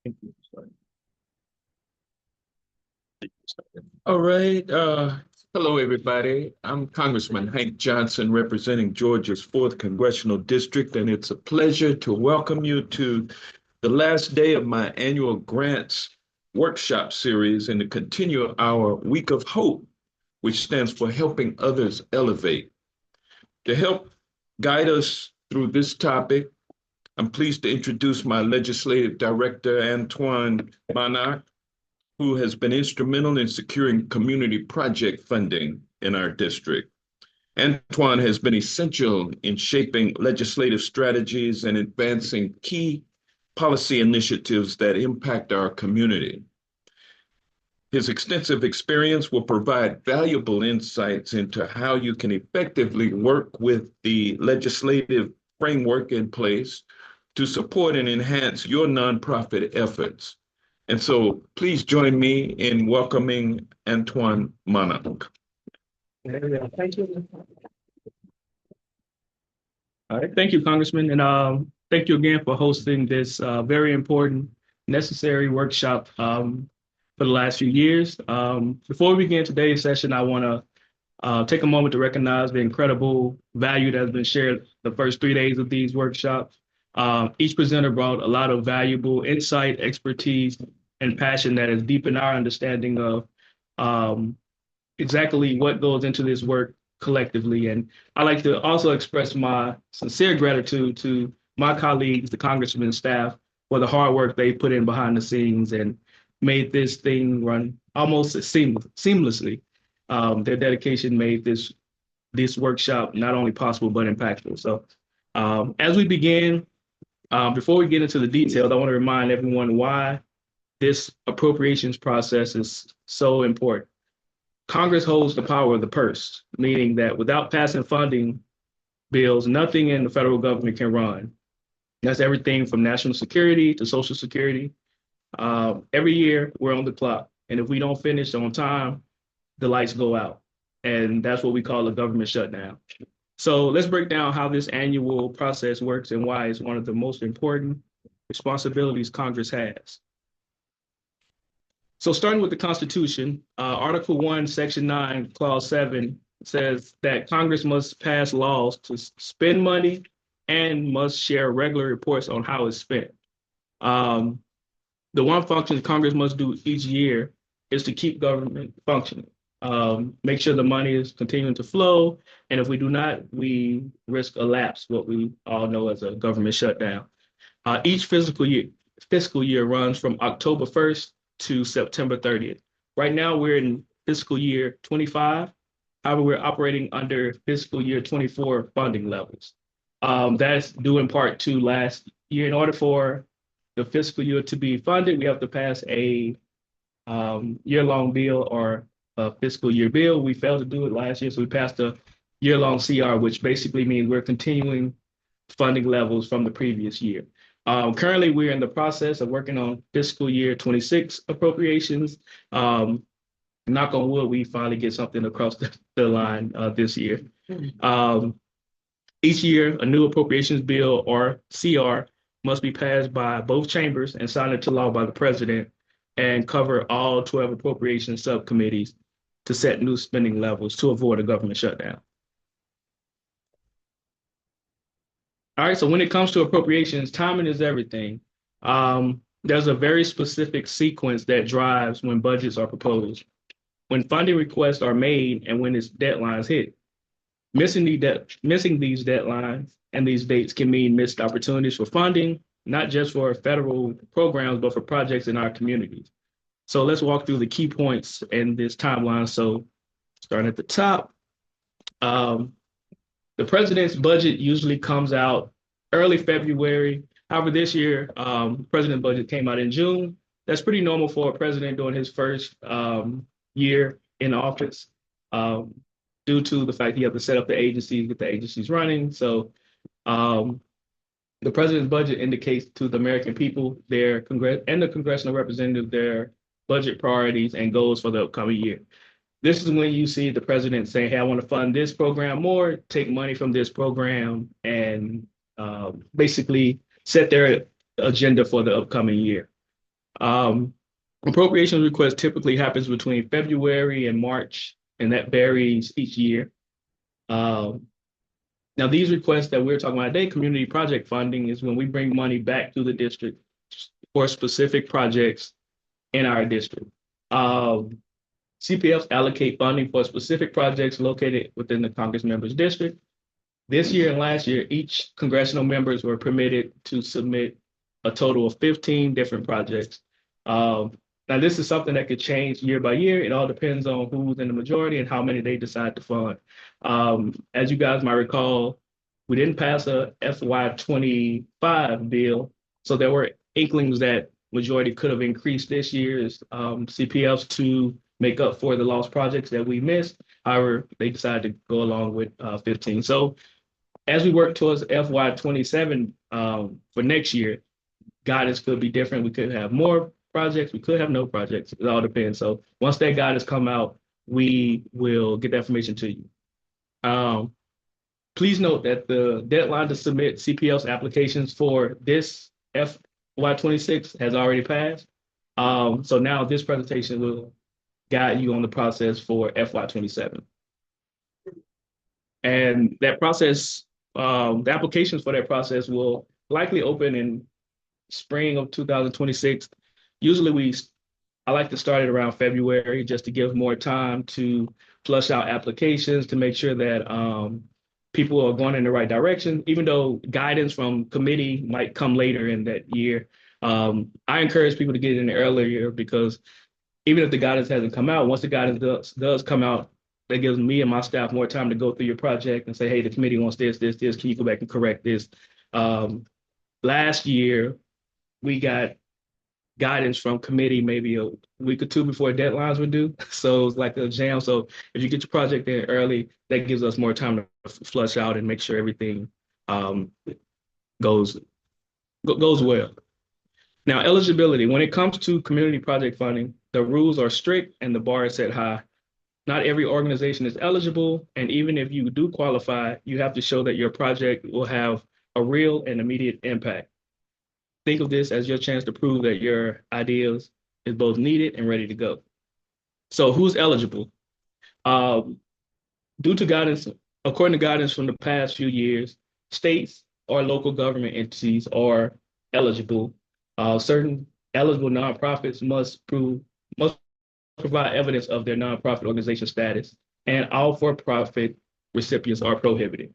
Thank you. All right. Hello, everybody. I'm Congressman Hank Johnson, representing Georgia's 4th Congressional District, and it's a pleasure to welcome you to the last day of my annual grants workshop series and to continue our Week of Hope, which stands for Helping Others Elevate. To help guide us through this topic, I'm pleased to introduce my legislative director, Antoine Monarch, who has been instrumental in securing community project funding in our district. Antoine has been essential in shaping legislative strategies and advancing key policy initiatives that impact our community. His extensive experience will provide valuable insights into how you can effectively work with the legislative framework in place to support and enhance your nonprofit efforts. And so please join me in welcoming Antoine Monarch. Thank you. All right, thank you, Congressman, and thank you again for hosting this very important, necessary workshop for the last few years. Before we begin today's session, I want to take a moment to recognize the incredible value that has been shared the first 3 days of these workshops. Each presenter brought a lot of valuable insight, expertise, and passion that has deepened our understanding of exactly what goes into this work collectively. And I'd like to also express my sincere gratitude to my colleagues, the congressmen and staff, for the hard work they put in behind the scenes and made this thing run almost seamlessly. Their dedication made this workshop not only possible but impactful. So as we begin, before we get into the details, I want to remind everyone why this appropriations process is so important. Congress holds the power of the purse, meaning that without passing funding bills, nothing in the federal government can run. That's everything from national security to social security. Every year, we're on the clock. And if we don't finish on time, the lights go out. And that's what we call a government shutdown. So let's break down how this annual process works and why it's one of the most important responsibilities Congress has. So starting with the Constitution, Article 1, Section 9, Clause 7 says that Congress must pass laws to spend money and must share regular reports on how it's spent. The one function Congress must do each year is to keep government functioning, make sure the money is continuing to flow, and if we do not, we risk a lapse, what we all know as a government shutdown. Each fiscal year runs from October 1st to September 30th. Right now, we're in fiscal year 25. However, we're operating under fiscal year 24 funding levels. That's due in part to last year. In order for the fiscal year to be funded, we have to pass a year-long bill or a fiscal year bill. We failed to do it last year, so we passed a year-long CR, which basically means we're continuing funding levels from the previous year. Currently, we're in the process of working on fiscal year 26 appropriations. Knock on wood, we finally get something across the line this year. Each year, a new appropriations bill or CR must be passed by both chambers and signed into law by the president and cover all 12 appropriation subcommittees to set new spending levels to avoid a government shutdown. All right, so when it comes to appropriations, timing is everything. There's a very specific sequence that drives when budgets are proposed, when funding requests are made, and when its deadlines hit. Missing these deadlines and these dates can mean missed opportunities for funding, not just for federal programs, but for projects in our communities. So let's walk through the key points in this timeline. So starting at the top, the president's budget usually comes out early February. However, this year, the president's budget came out in June. That's pretty normal for a president during his first year in office, due to the fact he has to set up the agencies, get the agencies running. So the president's budget indicates to the American people, their Congress and the congressional representative, their budget priorities and goals for the upcoming year. This is when you see the president saying, hey, I want to fund this program more, take money from this program, and basically set their agenda for the upcoming year. Appropriation request typically happens between February and March, and that varies each year. Now, these requests that we're talking about today, community project funding, is when we bring money back to the district for specific projects in our district. CPFs allocate funding for specific projects located within the Congress members' district. This year and last year, each congressional members were permitted to submit a total of 15 different projects. Now, this is something that could change year by year. It all depends on who's in the majority and how many they decide to fund. As you guys might recall, we didn't pass a FY25 bill, so there were inklings that majority could have increased this year's CPFs to make up for the lost projects that we missed. However, they decided to go along with 15. So as we work towards FY27 for next year, guidance could be different. We could have more projects, we could have no projects. It all depends. So once that guidance come out, we will get that information to you. Please note that the deadline to submit CPL's applications for this FY26 has already passed. So now this presentation will guide you on the process for FY27. And that process, the applications for that process will likely open in spring of 2026. Usually I like to start it around February just to give more time to flush out applications to make sure that people are going in the right direction, even though guidance from committee might come later in that year. I encourage people to get in earlier because even if the guidance hasn't come out, once the guidance does come out, that gives me and my staff more time to go through your project and say, hey, the committee wants this, this, this. Can you go back and correct this? Last year, we got guidance from committee maybe a week or two before deadlines were due. So it's like a jam. So if you get your project in early, that gives us more time to flush out and make sure everything goes well. Now, eligibility. When it comes to community project funding, the rules are strict and the bar is set high. Not every organization is eligible, and even if you do qualify, you have to show that your project will have a real and immediate impact. Think of this as your chance to prove that your ideas is both needed and ready to go. So who's eligible? Due to guidance, according to guidance from the past few years, states or local government entities are eligible. Certain eligible nonprofits must provide evidence of their nonprofit organization status, and all for-profit recipients are prohibited.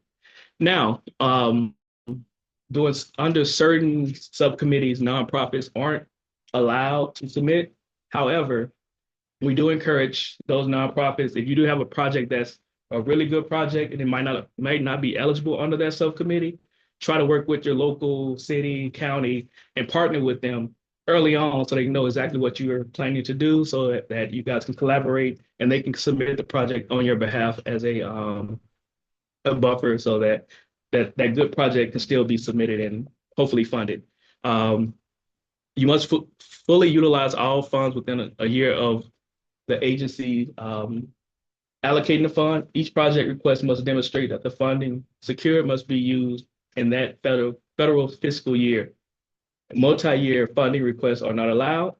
Now, under certain subcommittees, nonprofits aren't allowed to submit. However, we do encourage those nonprofits, if you do have a project that's a really good project and it might not be eligible under that subcommittee, try to work with your local city, county, and partner with them early on so they know exactly what you're planning to do so that you guys can collaborate and they can submit the project on your behalf as a buffer so that good project can still be submitted and hopefully funded. You must fully utilize all funds within a year of the agency allocating the fund. Each project request must demonstrate that the funding secured must be used in that federal fiscal year. Multi-year funding requests are not allowed.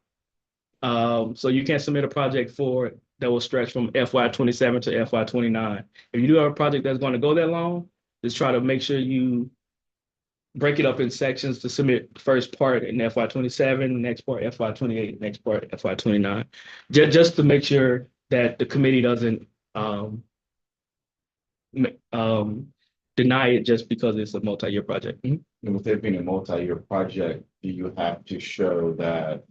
So you can't submit a project that will stretch from FY27 to FY29. If you do have a project that's going to go that long, just try to make sure you break it up in sections to submit the first part in FY27, next part FY28, next part FY29, just to make sure that the committee doesn't deny it just because it's a multi-year project. Mm-hmm. And with it being a multi-year project, do you have to show that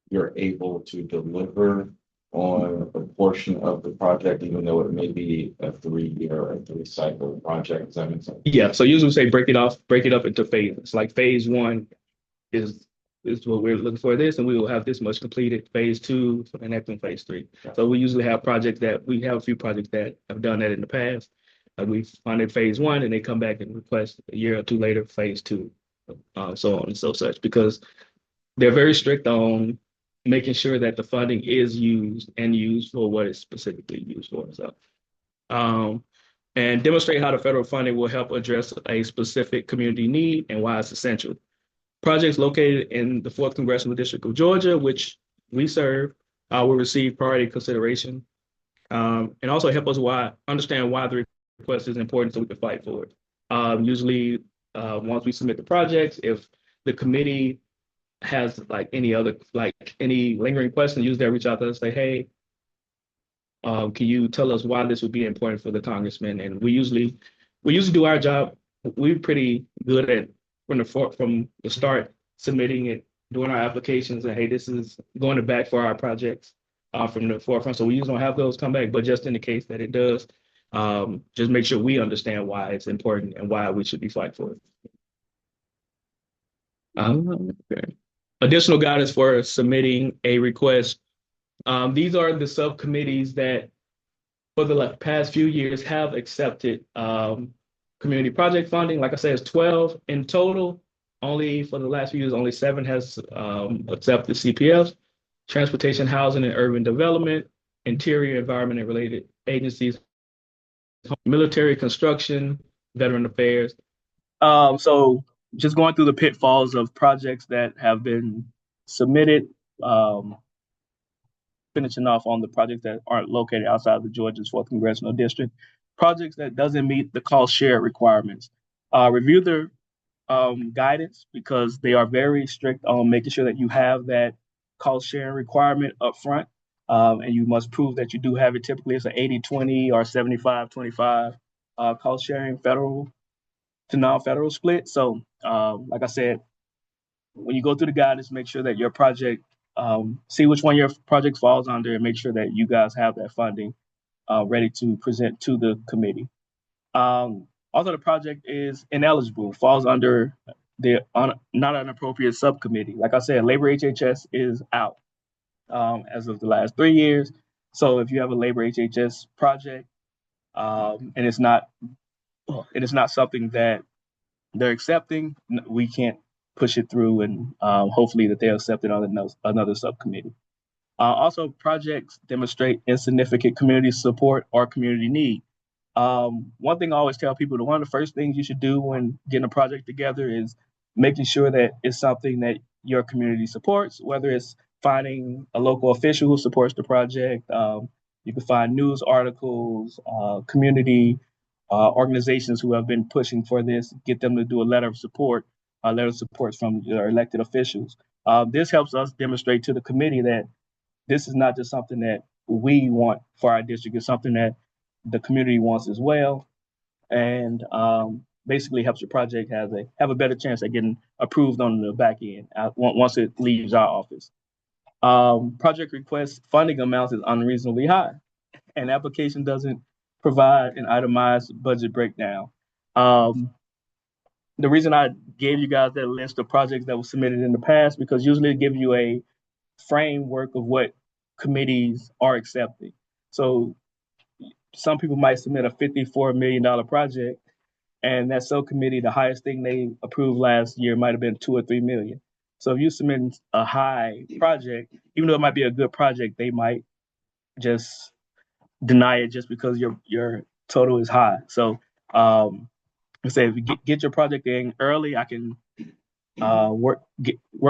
you're able to deliver on a portion of the project, even though it may be a 3-year or 3-cycle project? Does that make sense? Yeah. So usually we say break it up into phases. Like phase 1 is what we're looking for this, and we will have this much completed. Phase 2 and next in phase 3. Yeah. So we usually have a few projects that have done that in the past. We funded phase 1 and they come back and request a year or 2 later, phase 2, so on and so such, because they're very strict on making sure that the funding is used for what it's specifically used for. So, and demonstrate how the federal funding will help address a specific community need and why it's essential. Projects located in the 4th Congressional District of Georgia, which we serve, will receive priority consideration. And also help us understand why the request is important so we can fight for it. Usually, once we submit the projects, if the committee has any lingering questions, usually they reach out to us and say, hey, can you tell us why this would be important for the congressman? And we usually do our job. We're pretty good at from the start submitting it, doing our applications, and hey, this is going to back for our projects from the forefront. So we usually don't have those come back, but just in the case that it does, just make sure we understand why it's important and why we should be fighting for it. Okay. Additional guidance for submitting a request. These are the subcommittees that for the past few years have accepted community project funding. Like I said, it's 12 in total. Only for the last few years, only 7 has accepted CPFs. Transportation, Housing, and Urban Development, Interior, Environment, and related agencies, Military Construction, Veteran Affairs. So just going through the pitfalls of projects that have been submitted, finishing off on the projects that aren't located outside of the Georgia's 4th Congressional District. Projects that doesn't meet the cost share requirements. Review their guidance because they are very strict on making sure that you have that cost sharing requirement up front. And you must prove that you do have it. Typically, it's an 80-20 or 75-25 cost sharing federal to non-federal split. So, like I said, when you go through the guidance, make sure that your project, see which one your project falls under and make sure that you guys have that funding ready to present to the committee. Although the project is ineligible, falls under the not an appropriate subcommittee. Like I said, Labor HHS is out as of the last 3 years. So if you have a Labor HHS project and it's not something that they're accepting, we can't push it through, and hopefully that they'll accept it on another subcommittee. Also, projects demonstrate insignificant community support or community need. One thing I always tell people, one of the first things you should do when getting a project together is making sure that it's something that your community supports, whether it's finding a local official who supports the project. You can find news articles, community organizations who have been pushing for this, get them to do a letter of support from their elected officials. This helps us demonstrate to the committee that this is not just something that we want for our district, it's something that the community wants as well, and basically helps your project have a better chance at getting approved on the back end once it leaves our office. Project request funding amounts is unreasonably high, and application doesn't provide an itemized budget breakdown. The reason I gave you guys that list of projects that were submitted in the past, because usually it gives you a framework of what committees are accepting. So some people might submit a $54 million project, and that subcommittee, the highest thing they approved last year might have been $2 or $3 million. So if you submit a high project, even though it might be a good project, they might just deny it just because your total is high. So say if you get your project in early, I can work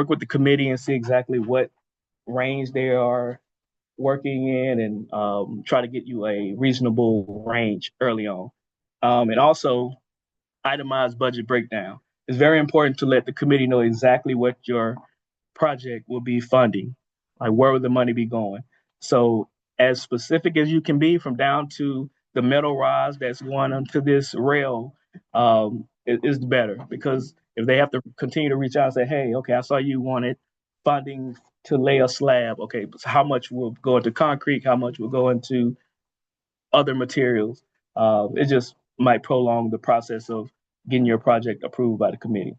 with the committee and see exactly what range they are working in, and try to get you a reasonable range early on. And also, itemized budget breakdown. It's very important to let the committee know exactly what your project will be funding, like where will the money be going. So as specific as you can be, from down to the metal rods that's going onto this rail, is better, because if they have to continue to reach out and say, hey, okay, I saw you wanted funding to lay a slab. Okay, so how much will go into concrete? How much will go into other materials? It just might prolong the process of getting your project approved by the committee.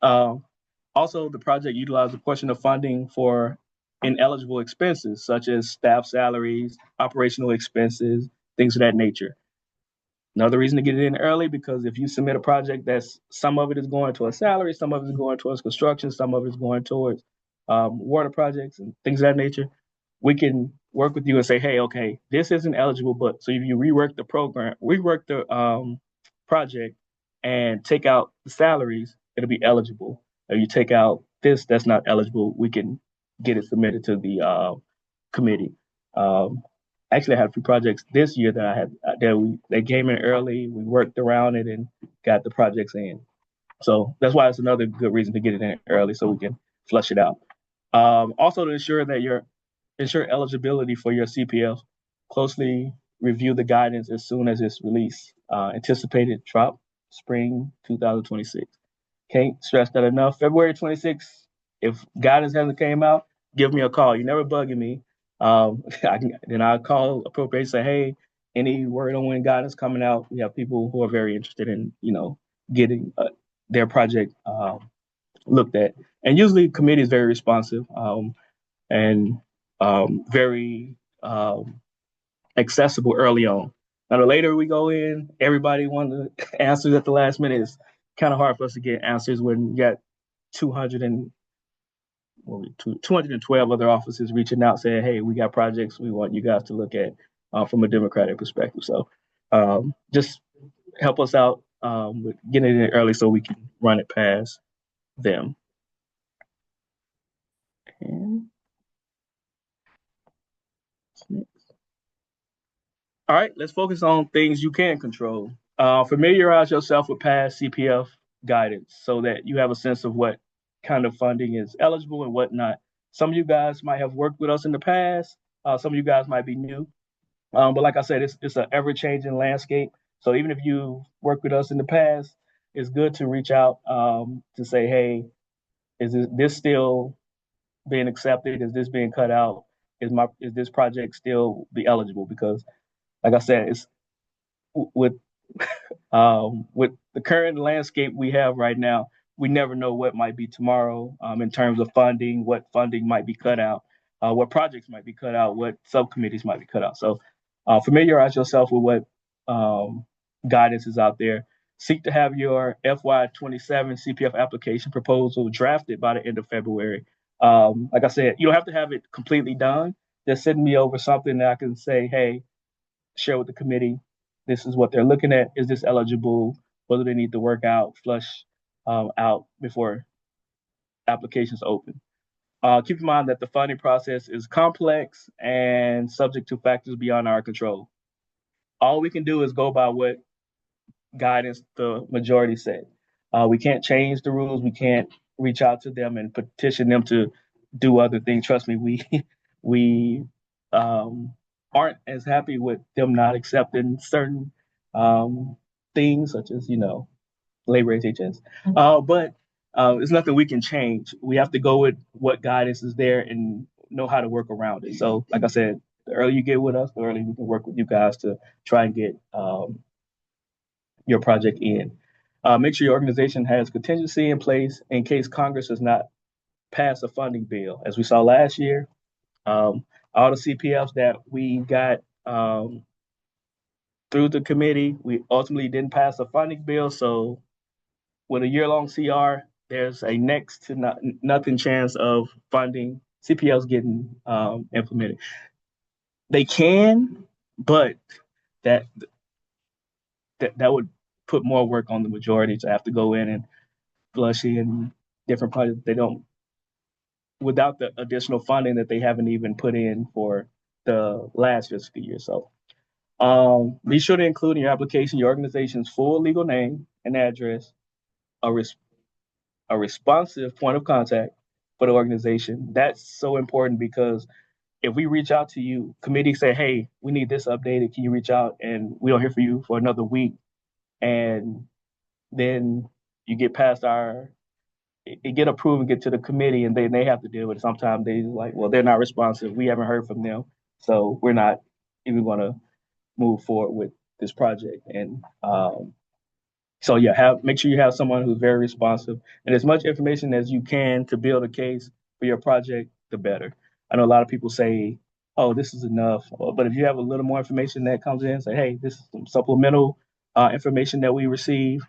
Also, the project utilizes a portion of funding for ineligible expenses, such as staff salaries, operational expenses, things of that nature. Another reason to get it in early, because if you submit a project that's some of it is going towards salary, some of it is going towards construction, some of it is going towards water projects and things of that nature, we can work with you and say, hey, okay, this isn't eligible, but so if you rework the project and take out the salaries, it'll be eligible. if you take out this, that's not eligible, we can get it submitted to the committee. Actually, I had a few projects this year that I had they came in early. We worked around it and got the projects in. So that's why it's another good reason to get it in early so we can flush it out. Also, to ensure that your ensure eligibility for your CPF, closely review the guidance as soon as it's released. Anticipated drop spring 2026. Can't stress that enough. February 26th, if guidance hasn't came out, give me a call. You never bugging me. Then I'll call appropriate, say, hey, any word on when guidance coming out? We have people who are very interested in, getting their project looked at. And usually committee is very responsive and very accessible early on. Now, the later we go in, everybody wants answers at the last minute. It's kind of hard for us to get answers when you got 212 other offices reaching out saying, hey, we got projects we want you guys to look at from a Democratic perspective. So just help us out with getting it in early so we can run it past them. And all right, let's focus on things you can control. Familiarize yourself with past CPF guidance so that you have a sense of what kind of funding is eligible and what not. Some of you guys might have worked with us in the past. Some of you guys might be new. But like I said, it's an ever-changing landscape. So even if you worked with us in the past, it's good to reach out to say, hey, is this still being accepted? Is this being cut out? Is this project still be eligible? Because like I said, it's with the current landscape we have right now, we never know what might be tomorrow in terms of funding, what funding might be cut out, what projects might be cut out, what subcommittees might be cut out. So familiarize yourself with what guidance is out there. Seek to have your FY27 CPF application proposal drafted by the end of February. Like I said, you don't have to have it completely done. Just send me over something that I can say, hey, share with the committee. This is what they're looking at. Is this eligible? What do they need to work out, flush out before applications open? Keep in mind that the funding process is complex and subject to factors beyond our control. All we can do is go by what guidance the majority said. We can't change the rules. We can't reach out to them and petition them to do other things. Trust me, we aren't as happy with them not accepting certain things, such as labor HHS. But it's nothing we can change. We have to go with what guidance is there and know how to work around it. So, like I said, the earlier you get with us, the earlier we can work with you guys to try and get your project in. Make sure your organization has contingency in place in case Congress does not pass a funding bill. As we saw last year, all the CPFs that we got through the committee, we ultimately didn't pass a funding bill. So with a year-long CR, there's a next to nothing chance of funding CPLs getting implemented. They can, but that would put more work on the majority to have to go in and flush in different projects. They don't, without the additional funding that they haven't even put in for the last fiscal year. So be sure to include in your application your organization's full legal name and address, a responsive point of contact for the organization. That's so important because if we reach out to you, committee say, hey, we need this updated. Can you reach out? And we don't hear from you for another week. And then you get past it get approved and get to the committee and they have to deal with it. Sometimes they like, well, they're not responsive. We haven't heard from them. So we're not even going to move forward with this project. And so yeah, make sure you have someone who's very responsive and as much information as you can to build a case for your project, the better. I know a lot of people say, oh, this is enough. But if you have a little more information that comes in, say, hey, this is some supplemental information that we receive.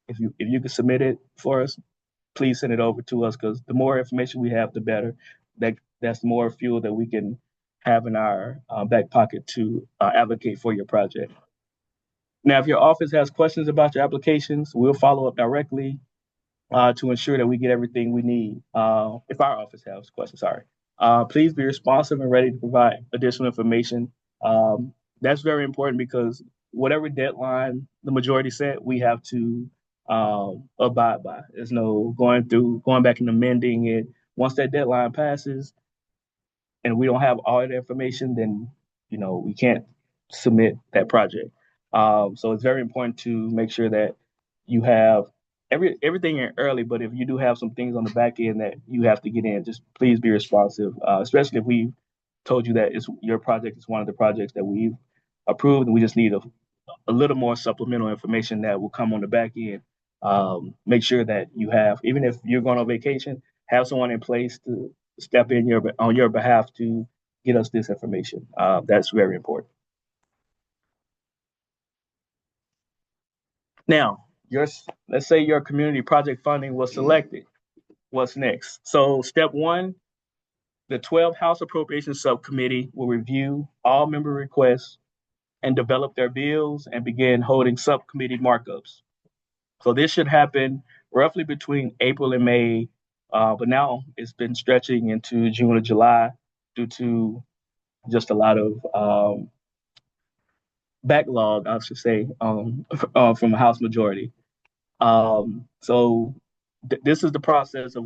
If you can submit it for us, please send it over to us because the more information we have, the better. That's more fuel that we can have in our back pocket to advocate for your project. Now, if your office has questions about your applications, we'll follow up directly to ensure that we get everything we need. If our office has questions, sorry. Please be responsive and ready to provide additional information. That's very important because whatever deadline the majority set, we have to abide by. There's no going back and amending it. Once that deadline passes and we don't have all the information, then we can't submit that project. So it's very important to make sure that you have everything in early. But if you do have some things on the back end that you have to get in, just please be responsive. Especially if we told you that your project is one of the projects that we've approved, and we just need a little more supplemental information that will come on the back end. Make sure that you have, even if you're going on vacation, have someone in place to step in on your behalf to get us this information. That's very important. Now, let's say your community project funding was selected. What's next? So step one, the 12 House Appropriations Subcommittee will review all member requests and develop their bills and begin holding subcommittee markups. So this should happen roughly between April and May, but now it's been stretching into June or July due to just a lot of backlog, I should say, from the House majority. So this is the process of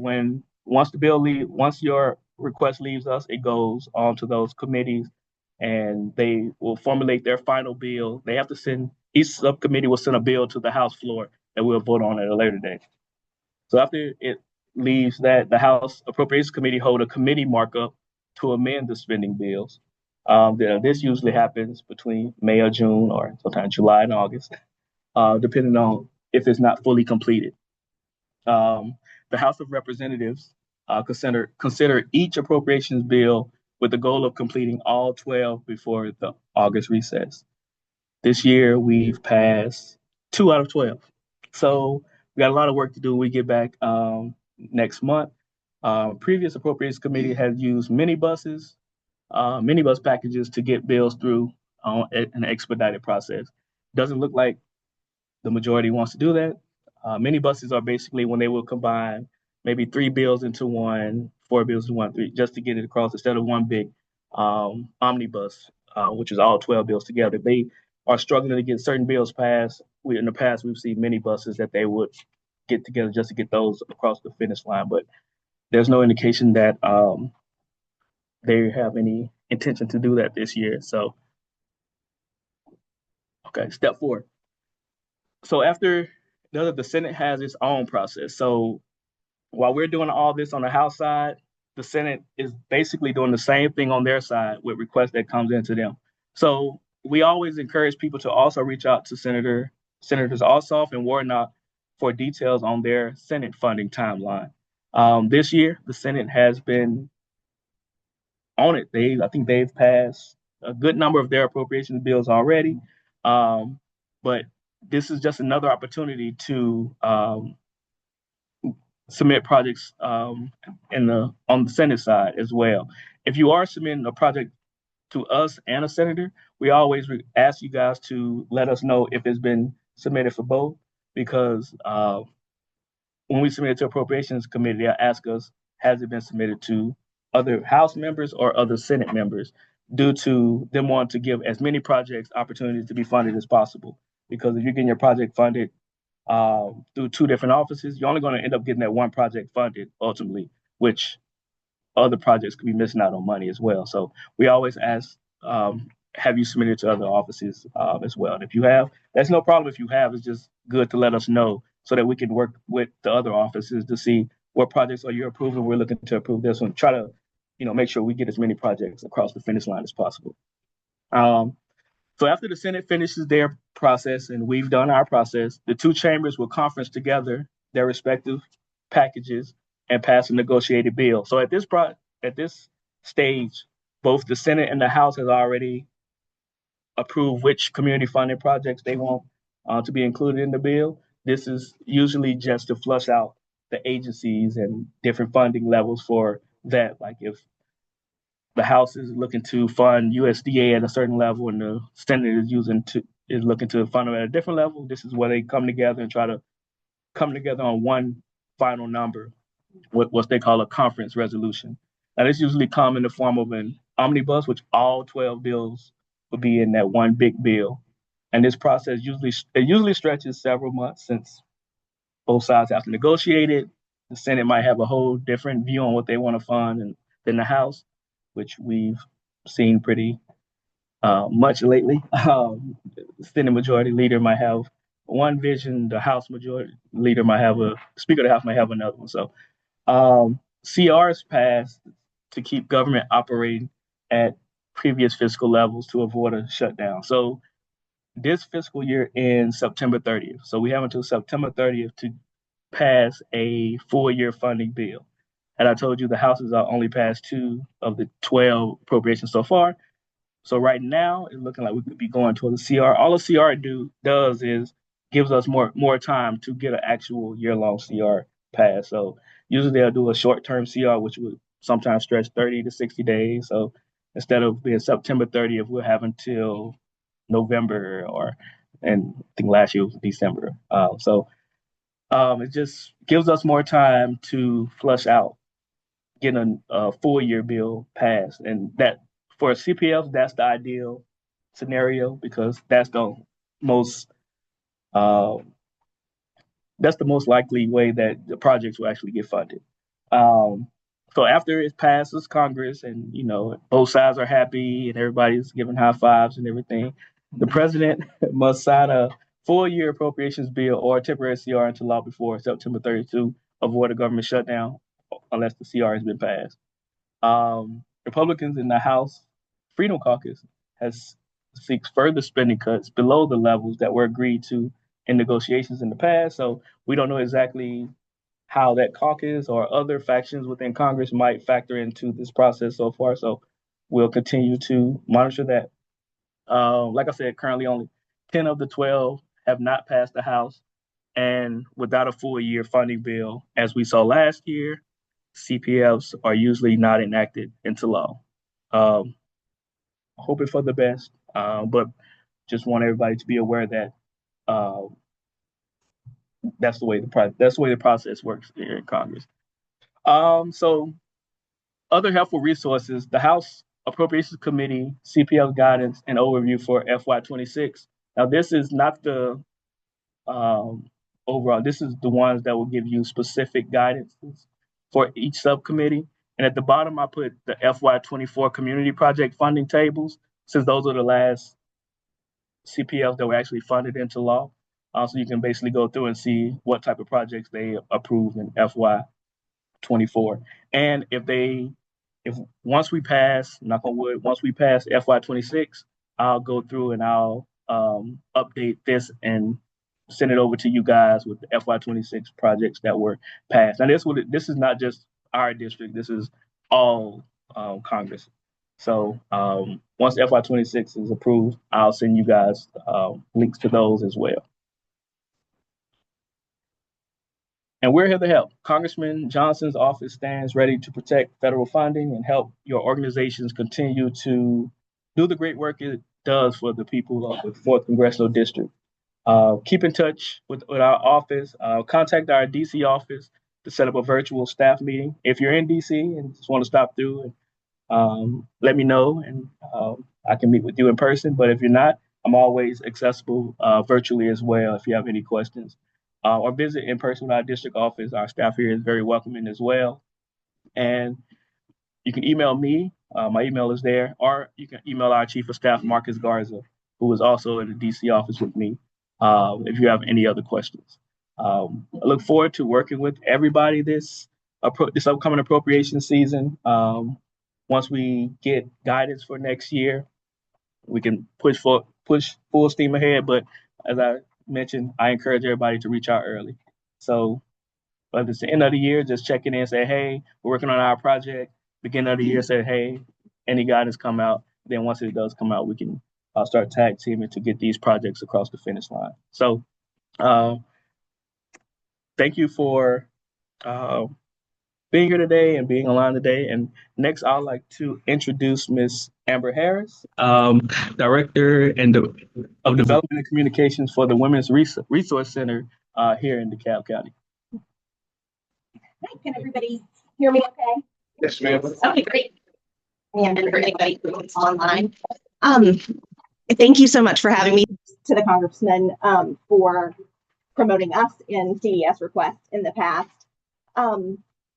once your request leaves us, it goes on to those committees and they will formulate their final bill. Each subcommittee will send a bill to the House floor that we'll vote on at a later date. So after it leaves that, the House Appropriations Committee hold a committee markup to amend the spending bills. This usually happens between May or June or sometimes July and August, depending on if it's not fully completed. The House of Representatives consider each appropriations bill with the goal of completing all 12 before the August recess. This year, we've passed 2 out of 12. So we got a lot of work to do when we get back next month. Previous Appropriations Committee has used minibus packages to get bills through an expedited process. Doesn't look like the majority wants to do that. Minibuses are basically when they will combine maybe 3 bills into one, 4 bills into one, 3, just to get it across instead of one big omnibus, which is all 12 bills together. They are struggling to get certain bills passed. In the past, we've seen minibuses that they would get together just to get those across the finish line, but there's no indication that they have any intention to do that this year. So, okay, step 4. So after the Senate has its own process. So while we're doing all this on the House side, the Senate is basically doing the same thing on their side with requests that comes into them. So we always encourage people to also reach out to Senators Ossoff and Warnock for details on their Senate funding timeline. This year, the Senate has been on it. I think they've passed a good number of their appropriations bills already, but this is just another opportunity to submit projects on the Senate side as well. If you are submitting a project to us and a senator, we always ask you guys to let us know if it's been submitted for both, because when we submit it to Appropriations Committee, they'll ask us, has it been submitted to other House members or other Senate members, due to them wanting to give as many projects opportunities to be funded as possible. Because if you're getting your project funded through 2 different offices, you're only going to end up getting that one project funded ultimately, which other projects could be missing out on money as well. So we always ask, have you submitted to other offices as well? And if you have, that's no problem. If you have, it's just good to let us know so that we can work with the other offices to see what projects are you approving. We're looking to approve this one. Try to, make sure we get as many projects across the finish line as possible. So after the Senate finishes their process and we've done our process, the 2 chambers will conference together their respective packages and pass a negotiated bill. So at this stage, both the Senate and the House has already approved which community funding projects they want to be included in the bill. This is usually just to flush out the agencies and different funding levels for that. Like if the House is looking to fund USDA at a certain level and the Senate is looking to fund them at a different level, this is where they come together and try to come together on one final number, what they call a conference resolution. Now, this usually come in the form of an omnibus, which all 12 bills would be in that one big bill. And this process usually stretches several months since both sides have to negotiate it. The Senate might have a whole different view on what they want to fund than the House, which we've seen pretty much lately. The Senate Majority Leader might have one vision, the House Majority Leader might have Speaker of the House might have another one. So CRs passed to keep government operating at previous fiscal levels to avoid a shutdown. So this fiscal year ends September 30th. So we have until September 30th to pass a full-year funding bill. And I told you the House has only passed 2 of the 12 appropriations so far. So right now, it's looking like we could be going toward the CR. All the CR does is gives us more time to get an actual year-long CR passed. So usually they'll do a short-term CR, which would sometimes stretch 30 to 60 days. So instead of being September 30th, we'll have until November, and I think last year was December. It just gives us more time to flush out getting a full year bill passed, and that for CPF, that's the ideal scenario because that's the most uh, likely way that the projects will actually get funded. So after it passes Congress and both sides are happy and everybody's giving high fives and everything, the president must sign a full year appropriations bill or a temporary CR into law before September 30th to avoid a government shutdown unless the CR has been passed. Republicans in the House Freedom Caucus seeks further spending cuts below the levels that were agreed to in negotiations in the past. So we don't know exactly how that caucus or other factions within Congress might factor into this process so far. So we'll continue to monitor that. Like I said, currently only 10 of the 12 have not passed the House. And without a full year funding bill, as we saw last year, CPFs are usually not enacted into law. Hoping for the best, but just want everybody to be aware that that's the way the process works here in Congress. So other helpful resources: the House Appropriations Committee CPF guidance and overview for FY26. Now, this is not the overall. This is the ones that will give you specific guidance for each subcommittee. And at the bottom, I put the FY24 community project funding tables, since those are the last CPFs that were actually funded into law. So you can basically go through and see what type of projects they approved in FY24. And if once we pass, knock on wood, once we pass FY26, I'll go through and I'll update this and send it over to you guys with the FY26 projects that were passed. And this is not just our district, this is all Congress. So once FY26 is approved, I'll send you guys links to those as well. And we're here to help. Congressman Johnson's office stands ready to protect federal funding and help your organizations continue to do the great work it does for the people of the 4th Congressional District. Keep in touch with our office. Contact our DC office to set up a virtual staff meeting. If you're in DC and just want to stop through and let me know, and I can meet with you in person. But if you're not, I'm always accessible virtually as well if you have any questions. Or visit in person with our district office. Our staff here is very welcoming as well. And you can email me. My email is there. Or you can email our Chief of Staff, Marcus Garza, who is also in the DC office with me, if you have any other questions. I look forward to working with everybody this upcoming appropriation season. Once we get guidance for next year, we can push full steam ahead. But as I mentioned, I encourage everybody to reach out early. So whether it's the end of the year, just checking in, say, hey, we're working on our project. Beginning of the year, say, hey, any guidance come out. Then once it does come out, we can start tag teaming to get these projects across the finish line. So thank you for being here today and being online today. And next, I'd like to introduce Ms. Amber Harris, Director of Development and Communications for the Women's Resource Center here in DeKalb County. Can everybody hear me okay? Yes, ma'am. Okay, great. And for anybody who's online, thank you so much for having me to the Congressman for promoting us in CDS requests in the past.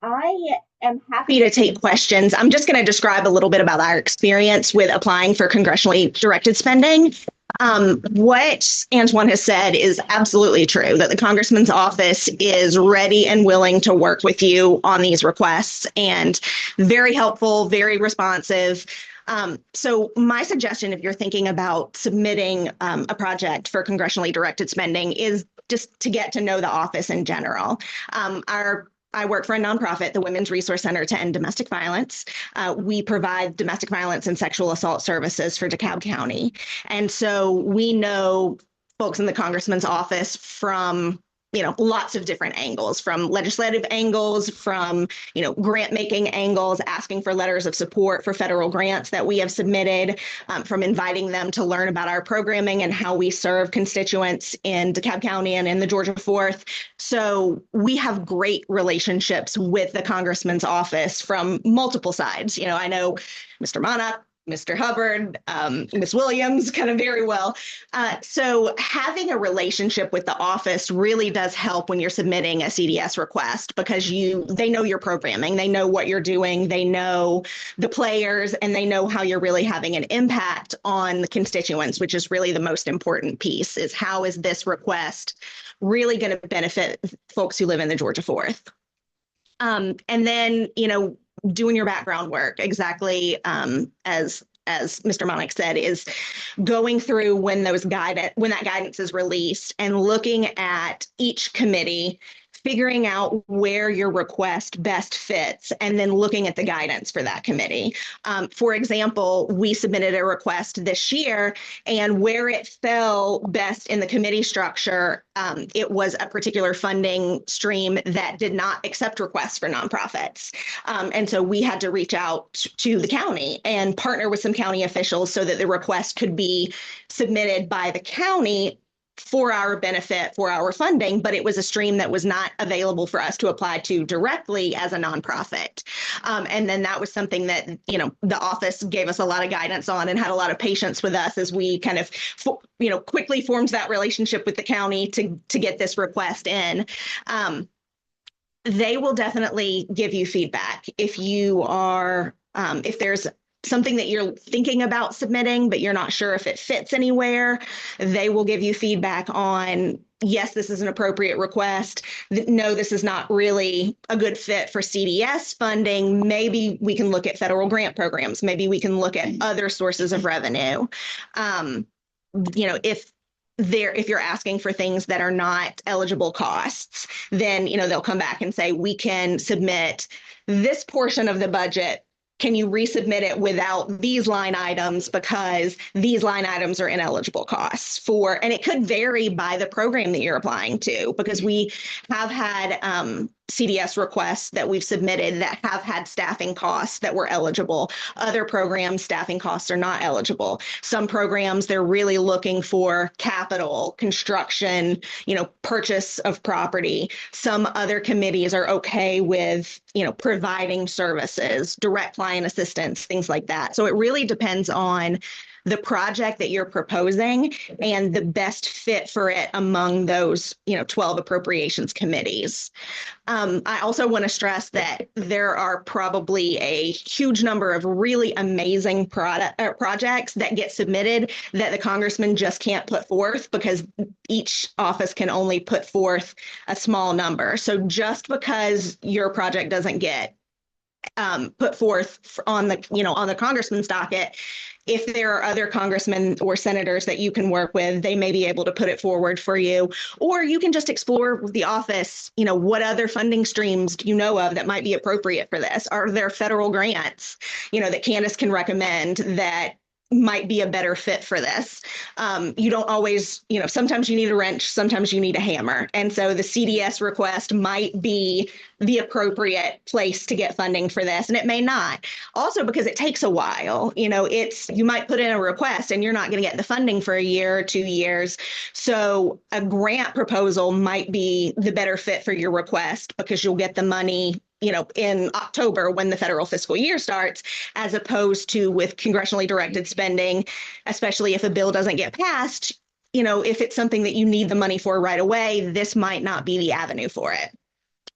I am happy to take questions. I'm just going to describe a little bit about our experience with applying for congressionally directed spending. What Antoine has said is absolutely true, that the Congressman's office is ready and willing to work with you on these requests, and very helpful, very responsive. So my suggestion, if you're thinking about submitting a project for congressionally directed spending, is just to get to know the office in general. I work for a nonprofit, the Women's Resource Center to End Domestic Violence. We provide domestic violence and sexual assault services for DeKalb County. And so we know folks in the Congressman's office from, lots of different angles, from legislative angles, from, grant making angles, asking for letters of support for federal grants that we have submitted, from inviting them to learn about our programming and how we serve constituents in DeKalb County and in the Georgia 4th. So we have great relationships with the Congressman's office from multiple sides. I know Mr. Monarch, Mr. Hubbard, Ms. Williams, kind of very well. So having a relationship with the office really does help when you're submitting a CDS request, because they know your programming, they know what you're doing, they know the players, and they know how you're really having an impact on the constituents, which is really the most important piece, is how is this request really going to benefit folks who live in the Georgia 4th. And then, doing your background work, exactly as Mr. Monarch said, is going through when that guidance is released and looking at each committee, figuring out where your request best fits, and then looking at the guidance for that committee. For example, we submitted a request this year, and where it fell best in the committee structure, it was a particular funding stream that did not accept requests for nonprofits. And so we had to reach out to the county and partner with some county officials so that the request could be submitted by the county for our benefit, for our funding, but it was a stream that was not available for us to apply to directly as a nonprofit. And then that was something that, the office gave us a lot of guidance on and had a lot of patience with us as we kind of, quickly formed that relationship with the county to get this request in. They will definitely give you feedback if if there's something that you're thinking about submitting, but you're not sure if it fits anywhere. They will give you feedback on, yes, this is an appropriate request. No, this is not really a good fit for CDS funding. Maybe we can look at federal grant programs. Maybe we can look at other sources of revenue. If you're asking for things that are not eligible costs, then, they'll come back and say, we can submit this portion of the budget. Can you resubmit it without these line items because these line items are ineligible costs and it could vary by the program that you're applying to, because we have had CDS requests that we've submitted that have had staffing costs that were eligible. Other programs, staffing costs are not eligible. Some programs, they're really looking for capital, construction, purchase of property. Some other committees are okay with, providing services, direct client assistance, things like that. So it really depends on the project that you're proposing and the best fit for it among those, 12 appropriations committees. I also want to stress that there are probably a huge number of really amazing projects that get submitted that the Congressman just can't put forth because each office can only put forth a small number. So just because your project doesn't get put forth on the Congressman's docket, if there are other congressmen or senators that you can work with, they may be able to put it forward for you. Or you can just explore with the office, what other funding streams do you know of that might be appropriate for this? Are there federal grants, that Candace can recommend that might be a better fit for this. You don't always, sometimes you need a wrench, sometimes you need a hammer. And so the CDS request might be the appropriate place to get funding for this, and it may not. Also, because it takes a while, you might put in a request and you're not going to get the funding for a year or 2 years. So a grant proposal might be the better fit for your request because you'll get the money in October when the federal fiscal year starts, as opposed to with congressionally directed spending, especially if a bill doesn't get passed, if it's something that you need the money for right away, this might not be the avenue for it.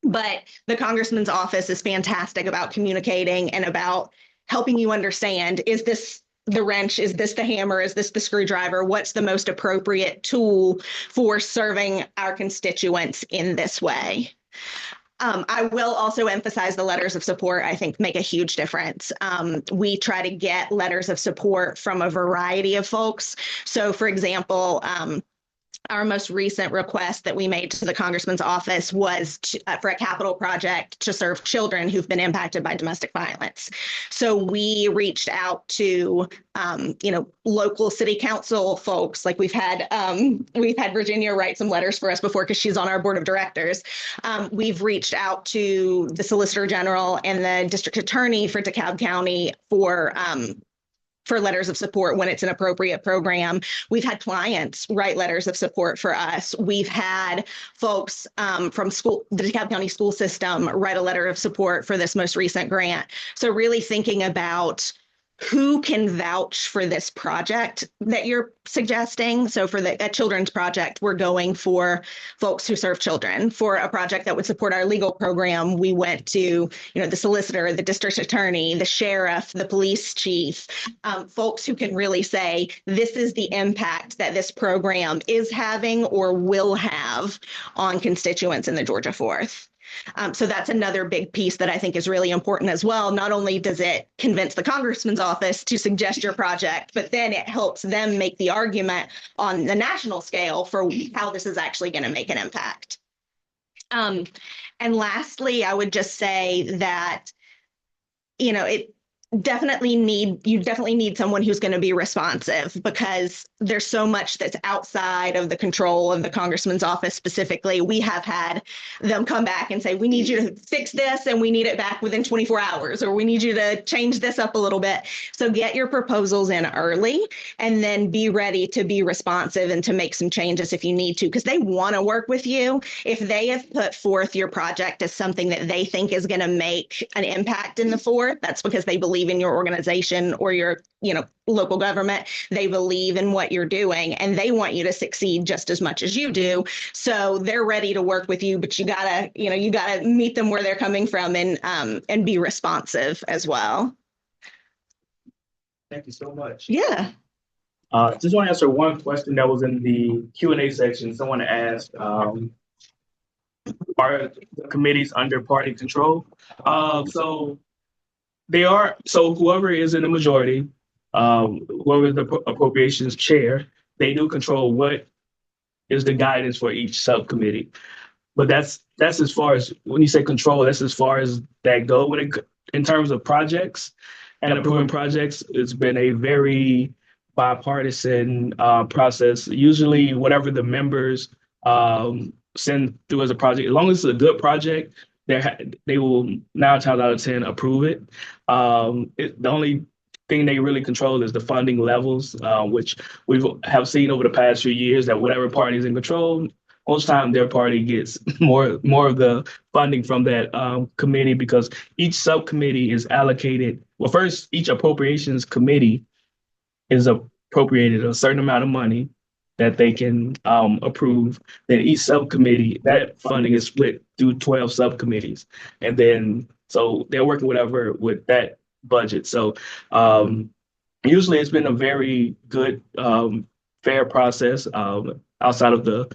But the congressman's office is fantastic about communicating and about helping you understand, is this the wrench? Is this the hammer? Is this the screwdriver? What's the most appropriate tool for serving our constituents in this way? I will also emphasize the letters of support, I think, make a huge difference. We try to get letters of support from a variety of folks. So, for example, our most recent request that we made to the congressman's office was for a capital project to serve children who've been impacted by domestic violence. So we reached out to, local city council folks. Like we've had Virginia write some letters for us before because she's on our board of directors. We've reached out to the Solicitor General and the District Attorney for DeKalb County for letters of support when it's an appropriate program. We've had clients write letters of support for us. We've had folks from the DeKalb County school system write a letter of support for this most recent grant. So really thinking about who can vouch for this project that you're suggesting. So for a children's project, we're going for folks who serve children. For a project that would support our legal program, we went to, the solicitor, the district attorney, the sheriff, the police chief, folks who can really say, this is the impact that this program is having or will have on constituents in the Georgia 4th. So that's another big piece that I think is really important as well. Not only does it convince the congressman's office to suggest your project, but then it helps them make the argument on the national scale for how this is actually going to make an impact. And lastly, I would just say that, you definitely need someone who's going to be responsive, because there's so much that's outside of the control of the congressman's office specifically. We have had them come back and say, we need you to fix this and we need it back within 24 hours, or we need you to change this up a little bit. So get your proposals in early and then be ready to be responsive and to make some changes if you need to, because they want to work with you. If they have put forth your project as something that they think is going to make an impact in the 4th, that's because they believe in your organization or your, local government. They believe in what you're doing and they want you to succeed just as much as you do. So they're ready to work with you, but you gotta meet them where they're coming from and be responsive as well. Thank you so much. Yeah. Just want to answer one question that was in the Q&A section. Someone asked, are the committees under party control? So they are. So whoever is in the majority, whoever is the appropriations chair, they do control what is the guidance for each subcommittee. But that's as far as, when you say control, that's as far as that go. When it, in terms of projects and approving projects, it's been a very bipartisan process. Usually whatever the members send through as a project, as long as it's a good project, they will 9 times out of 10 approve it. The only thing they really control is the funding levels, which we have seen over the past few years that whatever party is in control, most time their party gets more of the funding from that committee, because each subcommittee is allocated. Well, first, each appropriations committee is appropriated a certain amount of money that they can approve. Then each subcommittee, that funding is split through 12 subcommittees. And then, so they're working with that budget. So usually it's been a very good, fair process outside of the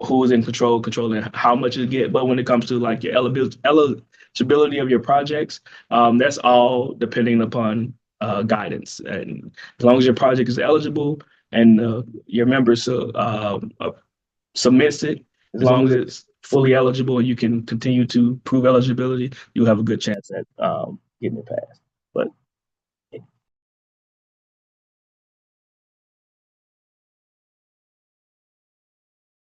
who's in controlling how much you get. But when it comes to like your eligibility of your projects, that's all depending upon guidance. And as long as your project is eligible and your members submits it, as long as it's fully eligible and you can continue to prove eligibility, you have a good chance at getting it passed. But